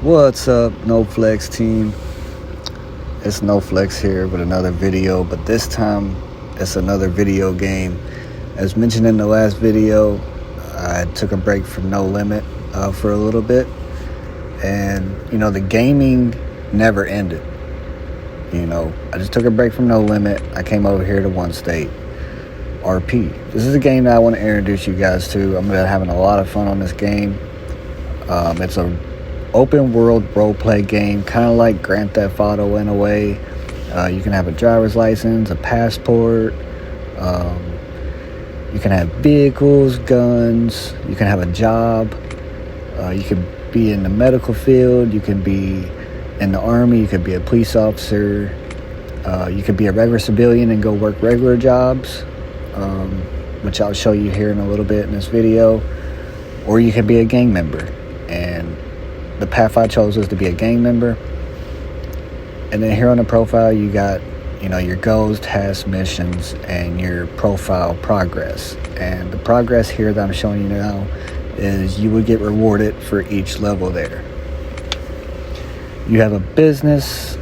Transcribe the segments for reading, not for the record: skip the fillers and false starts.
What's up, No Flex team? It's No Flex here with another video, but this time it's another video game. As mentioned in the last video, I took a break from No Limit for a little bit, and the gaming never ended. I just took a break from No Limit. I came over here to One State RP. This is a game that I want to introduce you guys to. I'm having a lot of fun on this game. It's a open world role play game, kind of like Grand Theft Auto in a way. You can have a driver's license, a passport, you can have vehicles, guns, you can have a job, you can be in the medical field, you can be in the army, you could be a police officer, you could be a regular civilian and go work regular jobs, which I'll show you here in a little bit in this video, or you could be a gang member. And the path I chose was to be a gang member. And then here on the profile you got your goals, tasks, missions, and your profile progress. And the progress here that I'm showing you now is you would get rewarded for each level there. You have a business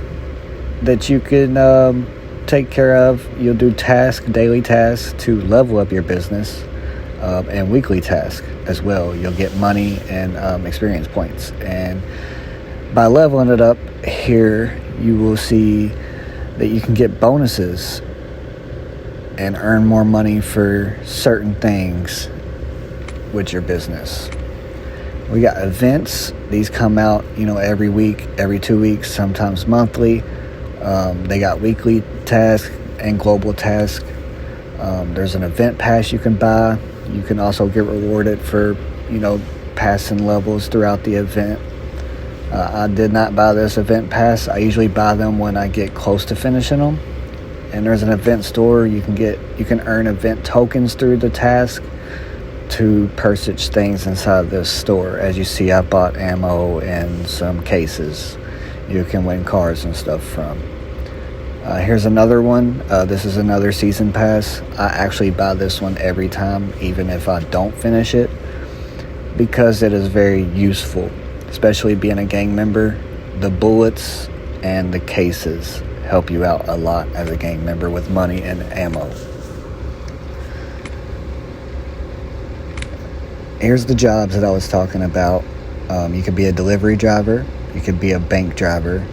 that you can take care of. You'll do daily tasks to level up your business, and weekly tasks as well. You'll get money and experience points, and by leveling it up here you will see that you can get bonuses and earn more money for certain things with your business. We got events. These come out every week, every 2 weeks, sometimes monthly. They got weekly tasks and global tasks. There's an event pass you can buy. You can also get rewarded for passing levels throughout the event. I did not buy this event pass. I usually buy them when I get close to finishing them. And there's an event store. You can earn event tokens through the task to purchase things inside this store. As you see, I bought ammo and some cases you can win cars and stuff from. Here's another one. This is another season pass. I actually buy this one every time, even if I don't finish it, because it is very useful, especially being a gang member. The bullets and the cases help you out a lot as a gang member with money and ammo. Here's the jobs that I was talking about. You could be a delivery driver, you could be a bank driver,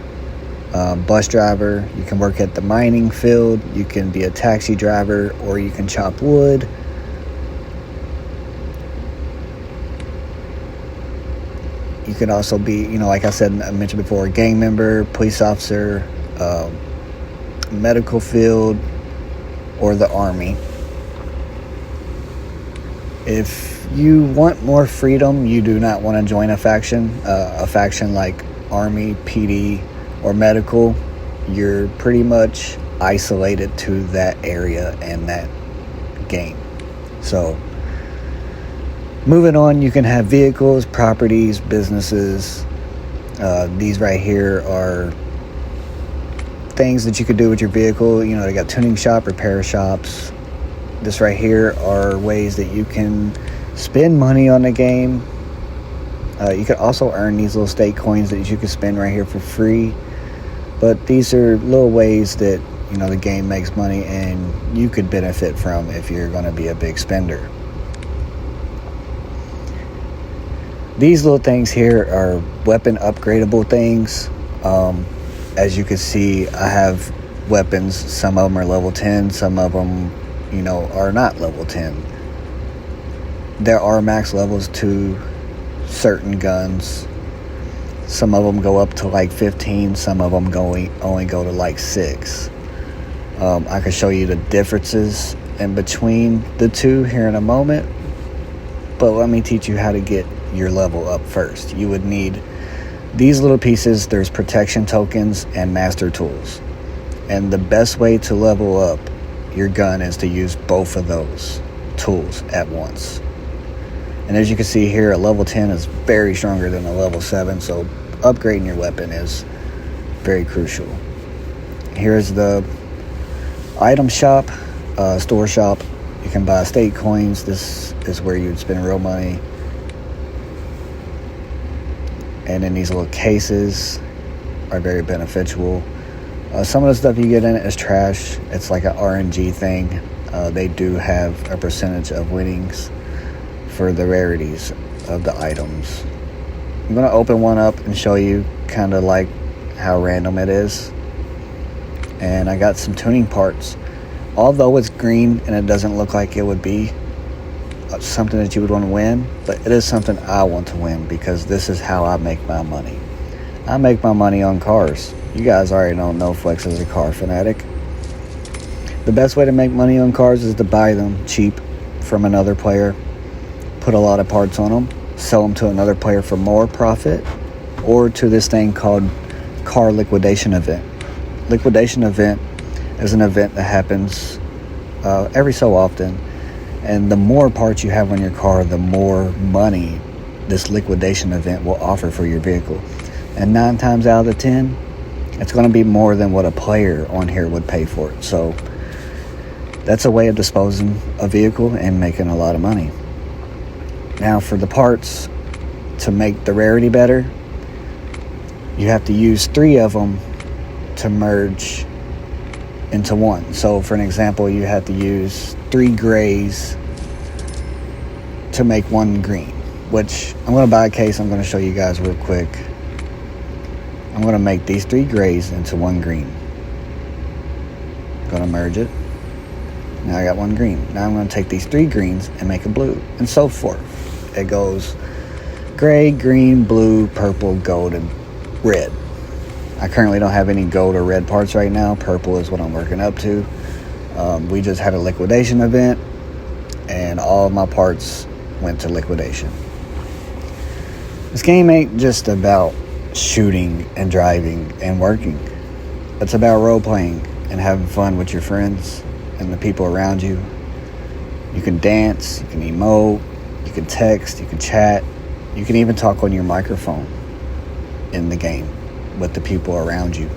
bus driver, you can work at the mining field, you can be a taxi driver, or you can chop wood. You can also be, like I mentioned before, a gang member, police officer, medical field, or the army. If you want more freedom, you do not want to join a faction like army, PD, or medical. You're pretty much isolated to that area and that game. So moving on, you can have vehicles, properties, businesses. These right here are things that you could do with your vehicle. They got tuning shop, repair shops. This right here are ways that you can spend money on the game. You could also earn these little state coins that you can spend right here for free. But these are little ways that the game makes money and you could benefit from if you're going to be a big spender. These little things here are weapon upgradable things. As you can see, I have weapons. Some of them are level 10, some of them are not level 10. There are max levels to certain guns. Some of them go up to like 15, some of them only go to like 6. I can show you the differences in between the two here in a moment, but let me teach you how to get your level up first. You would need these little pieces. There's protection tokens and master tools, and the best way to level up your gun is to use both of those tools at once. And as you can see here, a level 10 is very stronger than a level 7, so upgrading your weapon is very crucial. Here's the item shop, store shop. You can buy state coins. This is where you'd spend real money. and then these little cases are very beneficial. Some of the stuff you get in it is trash. It's like an RNG thing. They do have a percentage of winnings for the rarities of the items. I'm going to open one up and show you kind of like how random it is. And I got some tuning parts. Although it's green and it doesn't look like it would be something that you would want to win, but it is something I want to win because this is how I make my money. I make my money on cars. You guys already know NoFlex is a car fanatic. The best way to make money on cars is to buy them cheap from another player, put a lot of parts on them, sell them to another player for more profit, or to this thing called car liquidation event. Liquidation event is an event that happens every so often, and the more parts you have on your car, the more money this liquidation event will offer for your vehicle. And 9 times out of 10, it's going to be more than what a player on here would pay for it. So that's a way of disposing a vehicle and making a lot of money. Now for the parts to make the rarity better, you have to use 3 of them to merge into one. So for an example, you have to use 3 grays to make 1 green, which I'm going to buy a case. I'm going to show you guys real quick. I'm going to make these 3 grays into 1 green. I'm going to merge it. Now I got 1 green. Now I'm going to take these 3 greens and make a blue, and so forth. It goes gray, green, blue, purple, gold, and red. I currently don't have any gold or red parts right now. Purple is what I'm working up to. We just had a liquidation event, and all of my parts went to liquidation. This game ain't just about shooting and driving and working. It's about role-playing and having fun with your friends and the people around you. You can dance, you can emote, you can text, you can chat, you can even talk on your microphone in the game with the people around you.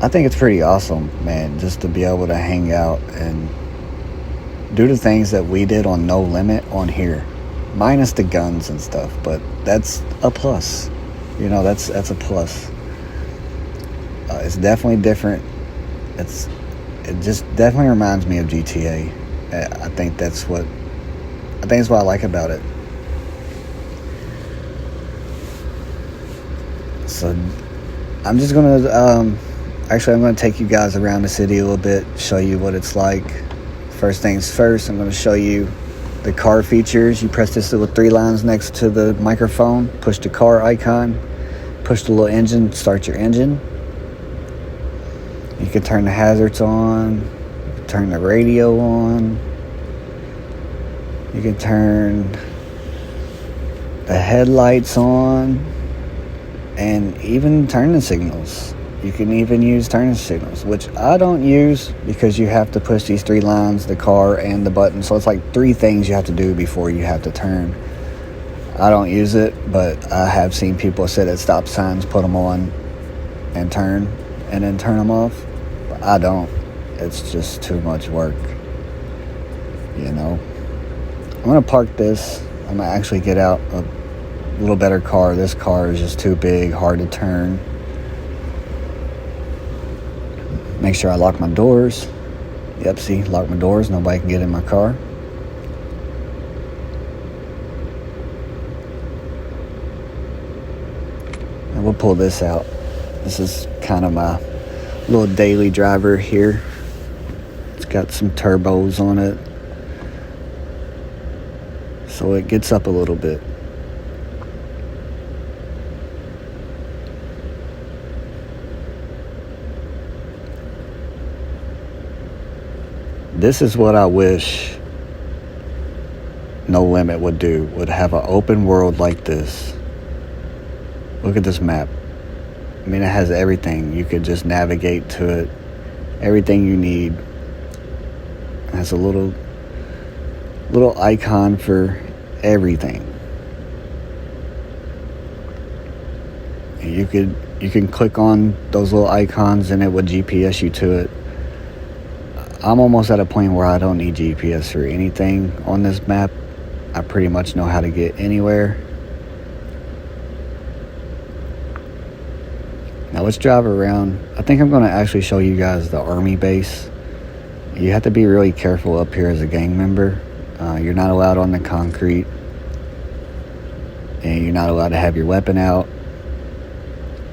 I think it's pretty awesome, man, just to be able to hang out and do the things that we did on No Limit on here, minus the guns and stuff, but that's a plus. You know, that's a plus. It's definitely different. It just definitely reminds me of GTA. I think that's what I like about it. So I'm just gonna I'm gonna take you guys around the city a little bit, show you what it's like. First things first, I'm gonna show you the car features. You press this little 3 lines next to the microphone, push the car icon, push the little engine, start your engine. You can turn the hazards on, you can turn the radio on, you can turn the headlights on, and even turning signals. You can even use turning signals, which I don't use because you have to push these 3 lines, the car and the button. So it's like 3 things you have to do before you have to turn. I don't use it, but I have seen people sit at stop signs, put them on and turn, and then turn them off. But I don't. It's just too much work, you know. I'm going to park this. I'm going to actually get out a little better car. This car is just too big, hard to turn. Make sure I lock my doors. Yep, see, lock my doors. Nobody can get in my car. And we'll pull this out. This is kind of my little daily driver here. It's got some turbos on it, so it gets up a little bit. This is what I wish No Limit would do, would have an open world like this. Look at this map. I mean, it has everything. You could just navigate to it. Everything you need. It has a little icon for everything. And you can click on those little icons and it would GPS you to it. I'm almost at a point where I don't need GPS for anything on this map. I pretty much know how to get anywhere. Now let's drive around. I think I'm going to actually show you guys the army base. You have to be really careful up here as a gang member. You're not allowed on the concrete, and you're not allowed to have your weapon out.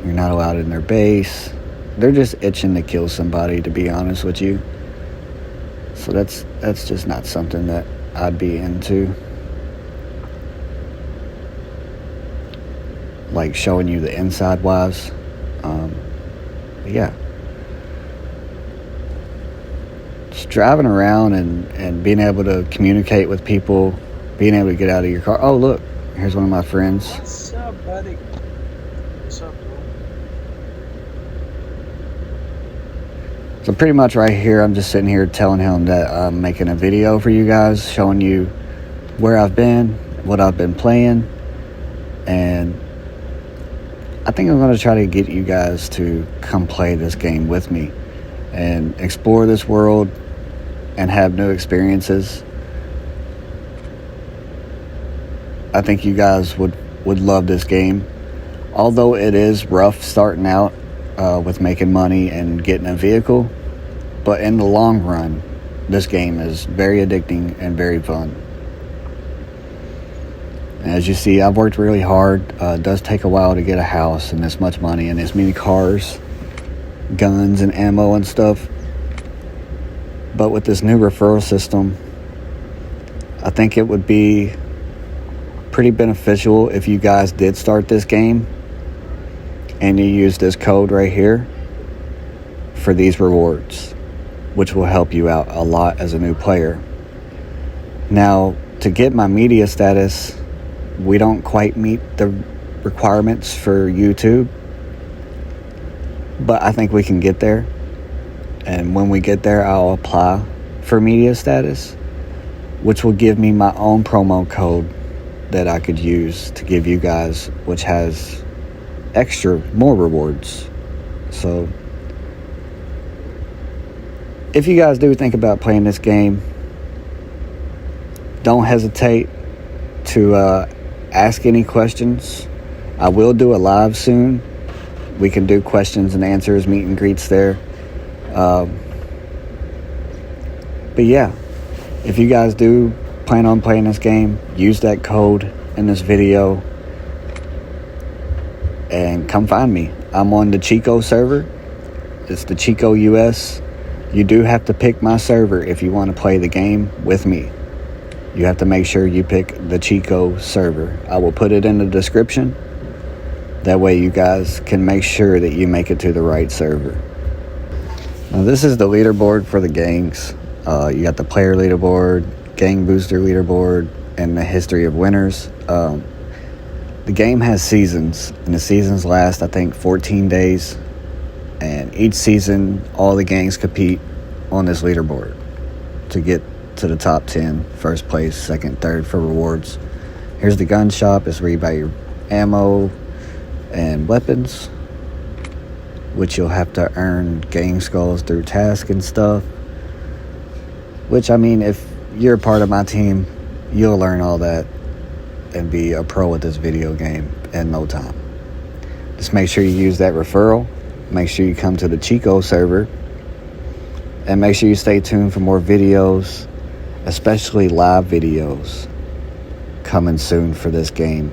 You're not allowed in their base. They're just itching to kill somebody, to be honest with you. So that's just not something that I'd be into. Like showing you the inside wise. Yeah. Just driving around and being able to communicate with people, being able to get out of your car. Oh, look, here's one of my friends. What's up, buddy? What's up, bro? So pretty much right here, I'm just sitting here telling him that I'm making a video for you guys, showing you where I've been, what I've been playing, and I think I'm going to try to get you guys to come play this game with me and explore this world and have new experiences. I think you guys would love this game. Although it is rough starting out with making money and getting a vehicle, but in the long run, this game is very addicting and very fun. As you see, I've worked really hard. It does take a while to get a house and this much money and this many cars, guns and ammo and stuff. But with this new referral system, I think it would be pretty beneficial if you guys did start this game and you use this code right here for these rewards, which will help you out a lot as a new player. Now, to get my media status, we don't quite meet the requirements for YouTube, but I think we can get there. And when we get there, I'll apply for media status, which will give me my own promo code that I could use to give you guys, which has more rewards. So if you guys do think about playing this game, don't hesitate to ask any questions. I will do a live soon. We can do questions and answers, meet and greets there. But yeah, if you guys do plan on playing this game, use that code in this video and come find me. I'm on the CHICO server. It's the CHICO US. You do have to pick my server if you want to play the game with me. You have to make sure you pick the CHICO server. I will put it in the description. That way you guys can make sure that you make it to the right server. Now this is the leaderboard for the gangs. You got the player leaderboard, gang booster leaderboard, and the history of winners. The game has seasons, and the seasons last, I think, 14 days. And each season, all the gangs compete on this leaderboard to get to the top 10, first place, second, third for rewards. Here's the gun shop. It's where you buy your ammo and weapons, which you'll have to earn gang skulls through tasks and stuff. Which, I mean, if you're a part of my team, you'll learn all that and be a pro at this video game in no time. Just make sure you use that referral. Make sure you come to the CHICO server. And make sure you stay tuned for more videos, especially live videos coming soon for this game.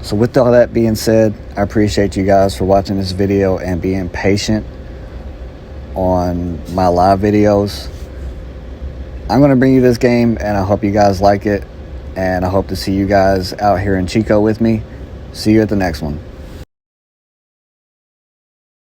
So with all that being said, I appreciate you guys for watching this video and being patient on my live videos. I'm going to bring you this game, and I hope you guys like it, and I hope to see you guys out here in CHICO with me. See you at the next one.